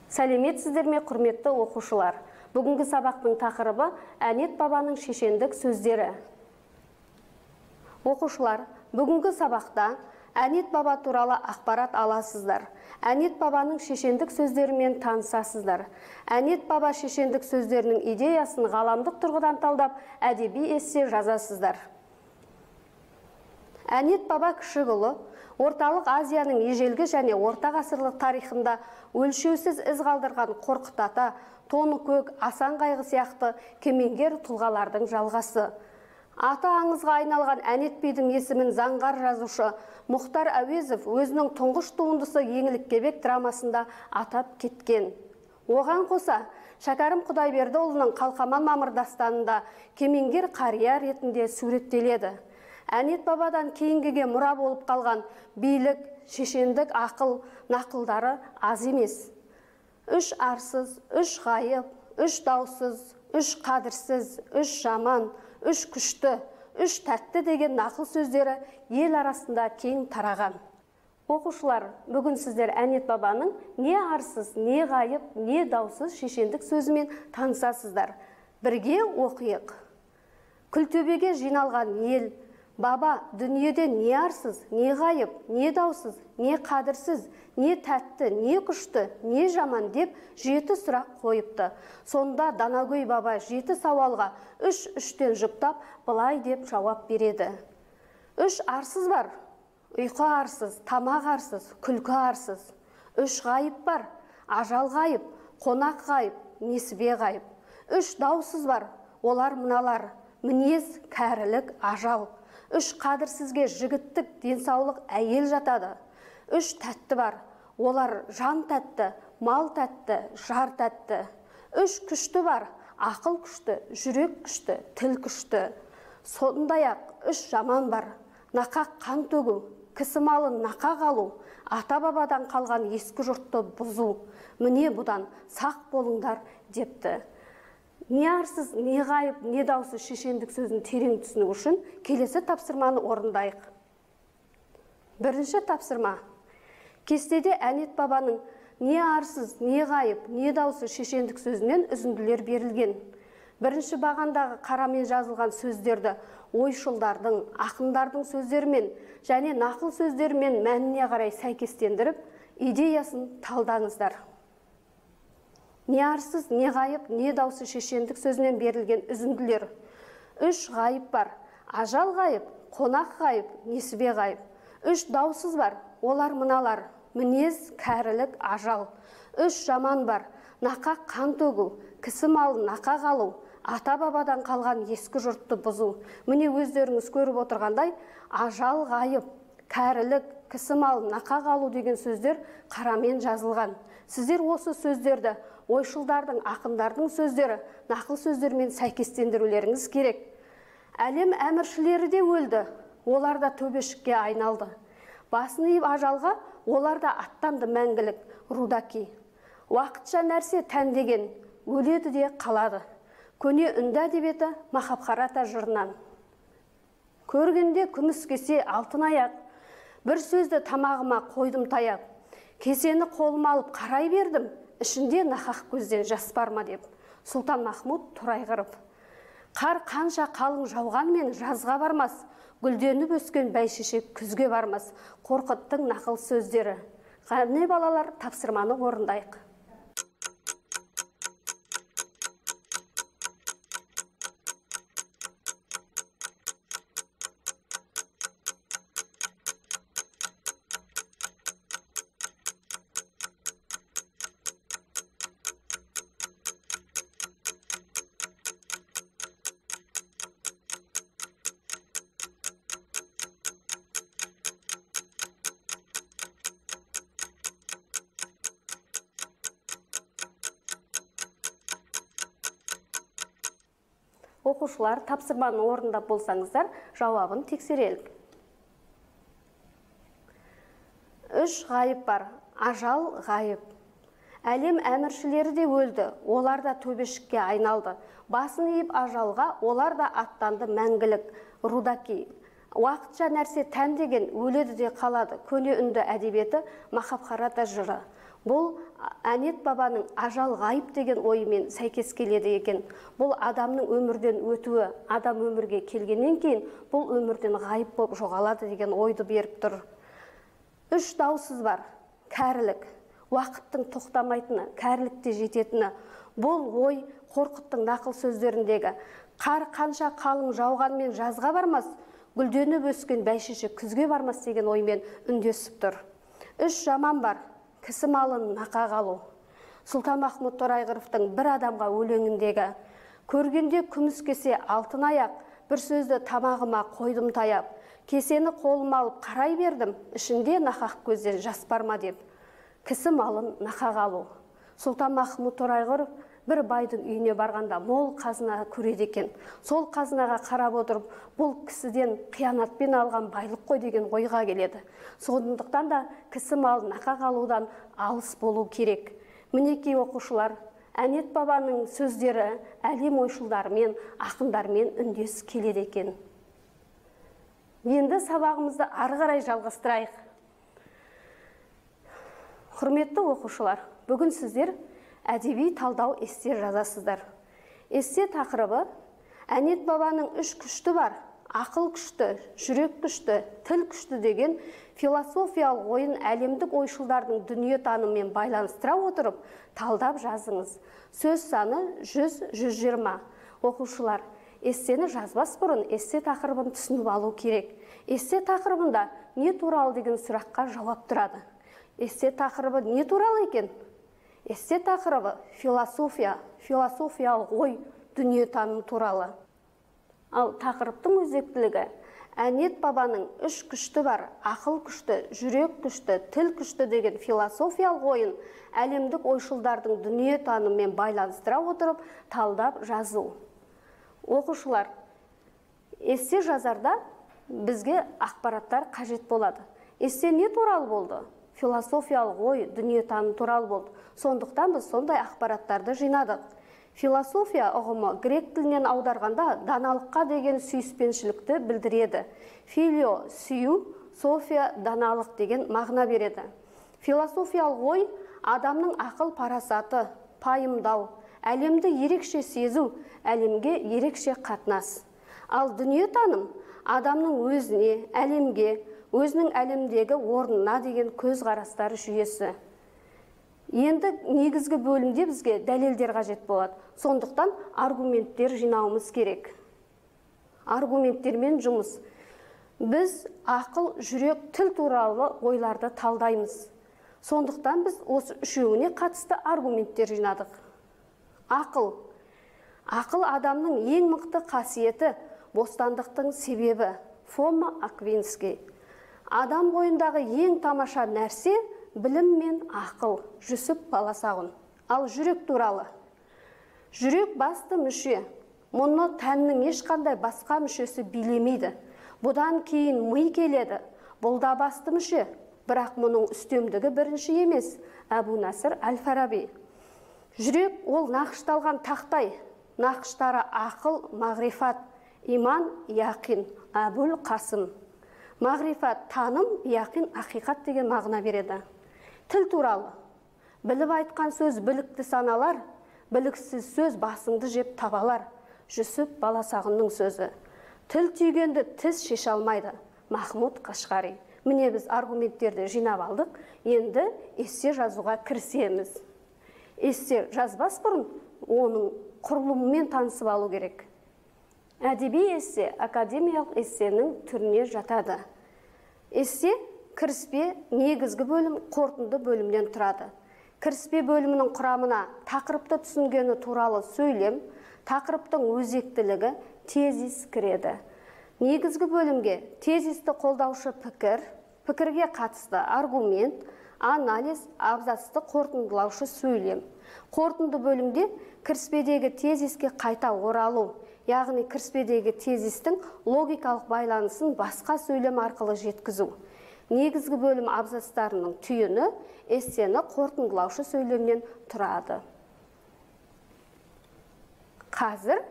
Сәлеметсіздер ме, құрметті оқушылар? Бүгінгі сабақтың тақырыбы Әнет бабаның шешендік сөздері. Оқушылар, бүгінгі сабақта Әнет баба туралы ақпарат аласыздар. Әнет бабаның шешендік сөздерімен танысасыздар. Әнет баба шешендік сөздерінің идеясын ғаламдық тұрғыдан талдап, әдеби эссе жазасыздар. Әнет баба кіші ұлы Орталық Азияның ежелгі және орта ғасырлық тарихында өлшеусіз із қалдырған Қорқыт Ата, Тоныкөк, Асан қайғы сияқты кемеңгер тұлғалардың жалғасы. Аты аңызға айналған Әнет бидің есімін заңғар жазушы Мұхтар Әуезов өзінің тұңғыш туындысы Еңлік Кебек драмасында атап кеткен. Оған қоса, Шәкәрім Құдайбердіұлының Қалқаман Мамыр дастанында кемеңгер қария ретінде суреттеледі. Әнет бабадан кейінгіге мұра болып қалған билік, шешендік, ақыл, нақылдары аз емес. Үш арсыз, үш ғайып, үш даусыз, үш қадірсіз, үш жаман, үш күшті, үш тәтті деген нақыл сөздері ел арасында кең тараған. Оқушылар, бүгін сіздер Әнет бабаның не арсыз, не ғайып, не даусыз шешендік сөзімен танысасыздар. Бірге оқиық. Күлтөбеге жиналған ел, баба, дүниеде не арсыз, не ғайып, не даусыз, не қадірсіз, не тәтті, не күшті, не жаман деп 7 сұрақ қойыпты. Сонда Данагөй баба 7 сауалға 3-3-тен жұптап, былай деп жауап береді. 3 арсыз бар, ұйқы арсыз, тамақ арсыз, күлкі арсыз. 3 ғайып бар, ажал ғайып, қонақ ғайып, несібе ғайып. 3 даусыз бар, олар мыналар: мінез, кәрілік, ажал. 3 қадірсізге жігіттік, денсаулық, әйел жатады. 3 тәтті бар, олар жан тәтті, мал тәтті, жар тәтті. 3 күшті бар, ақыл күшті, жүрек күшті, тіл күшті. Сондай-ақ 3 жаман бар: нақақ қан төгу, кісі малын нақақ алу, ата-бабадан қалған ескі жұртты бұзу. Міне бұдан сақ болыңдар депті. Не арсыз, не ғайып, не даусыз шешендік сөзін терең түсіну үшін келесі тапсырманы орындайық. Бірінші тапсырма. Кестеде Әнет бабаның не арсыз, не ғайып, не даусыз шешендік сөзінен үзінділер берілген. Бірінші бағандағы қарамен жазылған сөздерді ойшылдардың, ақындардың сөздерімен және нақыл сөздерімен мәніне қарай сәйкестендіріп, идеясын талдаңыздар. Не арсыз, не ғайып, не даусы шешендік сөзінен берілген үзінділер. 3 ғайып бар, ажал ғайып, қонақ ғайып, несібе ғайып. 3 даусыз бар, олар мыналар: мінез, кәрілік, ажал. 3 жаман бар, нақақ қан төгу, кісі малын нақақ алу, ата-бабадан қалған ескі жұртты бұзу. Міне өздеріңіз көріп отырғандай, ажал ғайып, кәрілік, кісі малын нақақ алу деген сөздер қарамен жазылған. Сіздер осы сөздерді ойшылдардың, ақындардың сөздері, нақыл сөздермен сәйкестендірулеріңіз керек. Әлем әміршілері де өлді, олар да төбешікке айналды. Басын иіп ажалға, олар да аттанды мәңгілік, рудаки. Уақытша нәрсе тән деген, өледі де қалады. Көне үнді әдебиеті Махабхарата жырынан. Көргенде күміс кесе, алтын аяқ, бір сөзді тамағыма қойдым таяп. Кесені қолыма алып қарай бердім, ішінде нақақ көзден жас бар ма деп. Сұлтан Махмұд Торайғыров. Қар қанша қалың жауғанмен жазға бармас, гүлденіп өскен бәйшешек күзге бармас. Қорқыттың нақыл сөздері. Қане балалар, тапсырманы орындайық. Оқушылар, тапсырманы орындап болсаңыздар, жауабын тексерелік. 3 ғайып бар, ажал ғайып. Әлем әміршілері де өлді, олар да төбешікке айналды. Басын иіп ажалға, олар да аттанды мәңгілік, рудаки. Уақытша нәрсе тән деген өледі де қалады. Көне үнді әдебиеті Махабхарата жыры. Бұл Әнет бабаның ажал ғайып деген ойымен сәйкес келеді екен. Бұл адамның өмірден өтуі, адам өмірге келгеннен кейін бұл өмірден ғайып болып жоғалады деген ойды беріп тұр. 3 даусыз бар: кәрілік, уақыттың тоқтамайтыны, кәрілікте жететіні. Бұл ой Қорқыттың нақыл сөздеріндегі қар қанша қалың жауғанмен жазға бармас, гүлденіп өскен бәйшешек күзге бармас деген оймен үндесіп тұр. 3 жаман бар: кісі малын нақа қалу. Сұлтанмахмұт Торайғыровтың бір адамға өлеңіндегі көргенде күміс кесе алтын аяқ, бір сөзді тамағыма қойдым таяп, кесені қолыма алып қарай бердім, ішінде нақақ көзден жас бар ма деп. Кісі малын нақа қалу. Сұлтанмахмұт Торайғыров бір байдың үйіне барғанда мол қазына көреді екен. Сол қазынаға қарап отырып, бұл кісіден қиянатпен алған байлық қой деген ойға келеді. Сондықтан да кісі малын нақа қалудан алыс болу керек. Мінекей оқушылар, Әнет бабаның сөздері әлем ойшылдарымен, ақындармен үндес келеді екен. Енді сабағымызды ары қарай жалғастырайық. Құрметті оқушылар, бүгін сіздер әдеби талдау эссе жазасыздар. Эссе тақырыбы Әнет бабаның 3 күшті бар: ақыл күшті, жүрек күшті, тіл күшті деген философиялық ойын әлемдік ойшылдардың дүние танымымен байланыстыра отырып талдап жазыңыз. Сөз саны 100-120. Оқушылар, эссені жазбас бұрын эссе тақырыбын түсініп алу керек. Эссе тақырыбында не туралы деген сұраққа жауап тұрады. Эссе тақырыбы не туралы екен? Эссе тақырыбы философия, философиялық ой, дүние таным туралы. Ал тақырыптың өзектілігі Әнет бабаның 3 күшті бар: ақыл күшті, жүрек күшті, тіл күшті деген философиялық ойын әлемдік ойшылдардың дүние танымымен байланыстыра отырып талдап жазу. Оқушылар, эссе жазарда бізге ақпараттар қажет болады. Эссе не туралы болды? Философиялық ой, дүние таным туралы болды. Сондықтан біз сондай ақпараттарды жинадық. Философия ұғымы грек тілінен аударғанда даналыққа деген сүйіспеншілікті білдіреді. Филио – сүю, софия – даналық деген мағына береді. Философиялық ой адамның ақыл парасаты, пайымдау, әлемді ерекше сезу, әлемге ерекше қатынас. Ал дүние таным адамның өзіне, әлемге, өзінің әлемдегі орнына деген көзқарастар жүйесі. Енді негізгі бөлімде бізге дәлелдер қажет болады. Сондықтан аргументтер жинауымыз керек. Аргументтермен жұмыс. Біз ақыл, жүрек, тіл туралы ойларды талдаймыз. Сондықтан біз осы үшеуіне қатысты аргументтер жинадық. Ақыл. Ақыл адамның ең мықты қасиеті, бостандықтың себебі. Фома Аквинский. Адам бойындағы ең тамаша нәрсе білім мен ақыл. Жүсіп Баласағұн. Ал жүрек туралы. Жүрек басты мүше. Мұны тәннің ешқандай басқа мүшесі билемейді. Бұдан кейін ми келеді. Бұл да басты мүше. Бірақ мұның үстемдігі бірінші емес. Әбу Насыр Әл-Фараби. Жүрек ол нақышталған тақтай. Нақыштары ақыл, мағрифат, иман, яқин. Әбул Қасым. Мағрифат таным, яқин ақиқат деген мағына береді. Тіл туралы. Біліп айтқан сөз білікті саналар, біліксіз сөз басыңды жеп табалар. Жүсіп Баласағұнның сөзі. Тіл түйгенді тіс шеше алмайды. Махмуд Қашғари. Міне біз аргументтерді жинап алдық. Енді эссе жазуға кірісеміз. Эссе жазбас бұрын оның құрылымымен танысып алу керек. Әдеби эссе академиялық эссенің түріне жатады. Эссе кіріспе, негізгі бөлім, қорытынды бөлімнен тұрады. Кіріспе бөлімінің құрамына тақырыпты түсінгені туралы сөйлем, тақырыптың өзектілігі, тезис кіреді. Негізгі бөлімге тезисті қолдаушы пікір, пікірге қатысты аргумент, анализ, абзацты қорытындылаушы сөйлем. Қорытынды бөлімде кіріспедегі тезиске қайта оралу, яғни кіріспедегі тезистің логикалық байланысын басқа сөйлем арқылы жеткізу. Негізгі бөлім абзацтарының түйіні эссені қорытындылаушы сөйлемнен тұрады. Қазір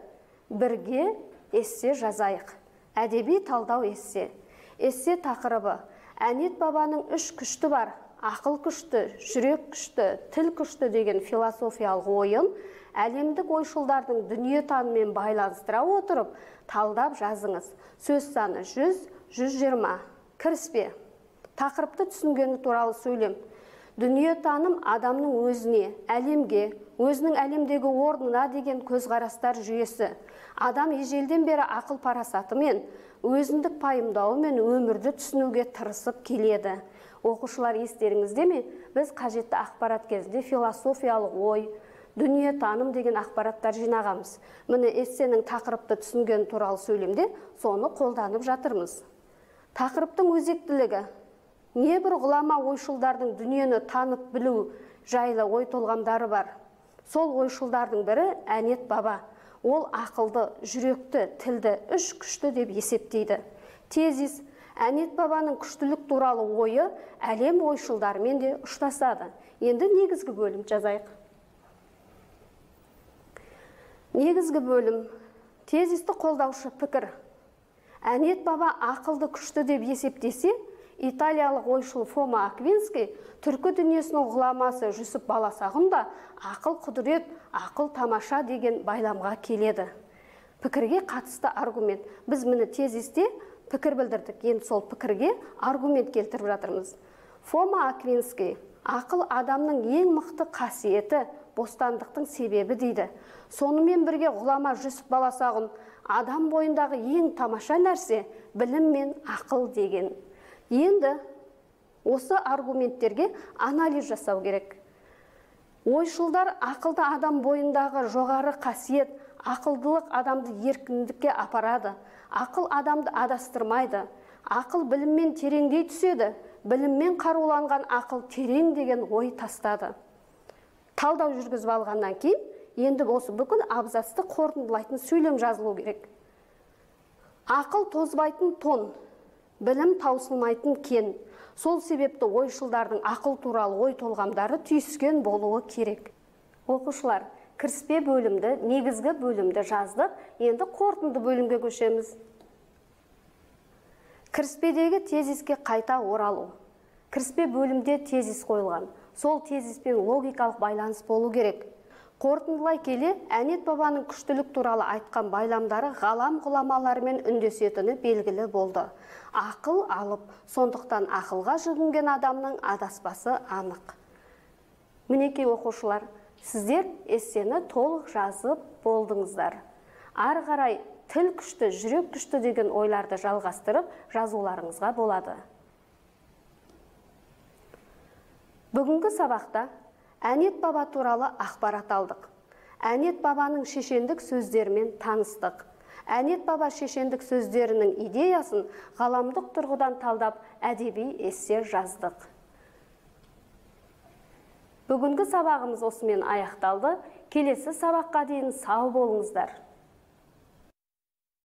бірге эссе жазайық. Әдеби талдау эссе. Эссе тақырыбы Әнет бабаның 3 күшті бар: ақыл күшті, жүрек күшті, тіл күшті деген философиялық ойын әлемдік ойшылдардың дүниетаныммен байланыстыра отырып, талдап жазыңыз. Сөз саны 100-120. Кіріспе. Тақырыпты түсінгені туралы сөйлем. Дүниетаным адамның өзіне, әлемге, өзінің әлемдегі орнына деген көзқарастар жүйесі. Адам ежелден бері ақыл парасатымен, өзіндік пайымдауымен өмірді түсінуге тырысып келеді. Оқушылар, естеріңізде ме? Біз қажетті ақпарат кезінде философиялық ой, дүниетаным деген ақпараттар жинағамыз. Міне эссенің тақырыпты түсінген туралы сөйлемде соны қолданып жатырмыз. Тақырыптың өзектілігі. Небір ғұлама ойшылдардың дүниені танып білу жайлы ой толғамдары бар. Сол ойшылдардың бірі Әнет баба. Ол ақылды, жүректі, тілді, үш күшті деп есептейді. Тезис. Әнет бабаның күштілік туралы ойы әлем ойшылдарымен де ұштасады. Енді негізгі бөлім жазайық. Негізгі бөлім. Тезисті қолдаушы пікір. Әнет баба ақылды күшті деп есептесе, италиялық ойшыл Фома Аквинский түркі дүниесінің ғұламасы Жүсіп Баласағұн да ақыл құдірет, ақыл тамаша деген байламға келеді. Пікірге қатысты аргумент. Біз міне тезисте пікір білдірдік. Енді сол пікірге аргумент келтіріп жатырмыз. Фома Аквинский ақыл адамның ең мықты қасиеті, бостандықтың себебі дейді. Сонымен бірге ғұлама Жүсіп Баласағұн адам бойындағы ең тамаша нәрсе білім мен ақыл деген. Енді осы аргументтерге анализ жасау керек. Ойшылдар ақылды адам бойындағы жоғары қасиет, ақылдылық адамды еркіндікке апарады. Ақыл адамды адастырмайды. Ақыл біліммен тереңдей түседі. Біліммен қаруланған ақыл терең деген ой тастады. Талдау жүргізіп алғаннан кейін, енді осы бүкіл абзацты қорытындылайтын сөйлем жазылу керек. Ақыл тозбайтын тон, білім таусылмайтын кен. Сол себепті ойшылдардың ақыл туралы ой толғамдары түйіскен болуы керек. Оқушылар, кіріспе бөлімді, негізгі бөлімді жаздық. Енді қорытынды бөлімге көшеміз. Кіріспедегі тезиске қайта оралу. Кіріспе бөлімде тезис қойылған. Сол тезиспен логикалық байланыс болу керек. Қорытындылай келе, Әнет бабаның күштілік туралы айтқан байламдары ғалам ғұламаларымен үндесетіні белгілі болды. Ақыл алып, сондықтан ақылға жүгінген адамның адаспасы анық. Мінекей оқушылар, сіздер эссені толық жазып болдыңыздар. Ары қарай тіл күшті, жүрек күшті деген ойларды жалғастырып жазуларыңызға болады. Бүгінгі сабақта Әнет баба туралы ақпарат алдық. Әнет бабаның шешендік сөздерімен таныстық. Әнет баба шешендік сөздерінің идеясын ғаламдық тұрғыдан талдап әдеби эссе жаздық. Бүгінгі сабағымыз осымен аяқталды. Келесі сабаққа дейін сау болыңыздар.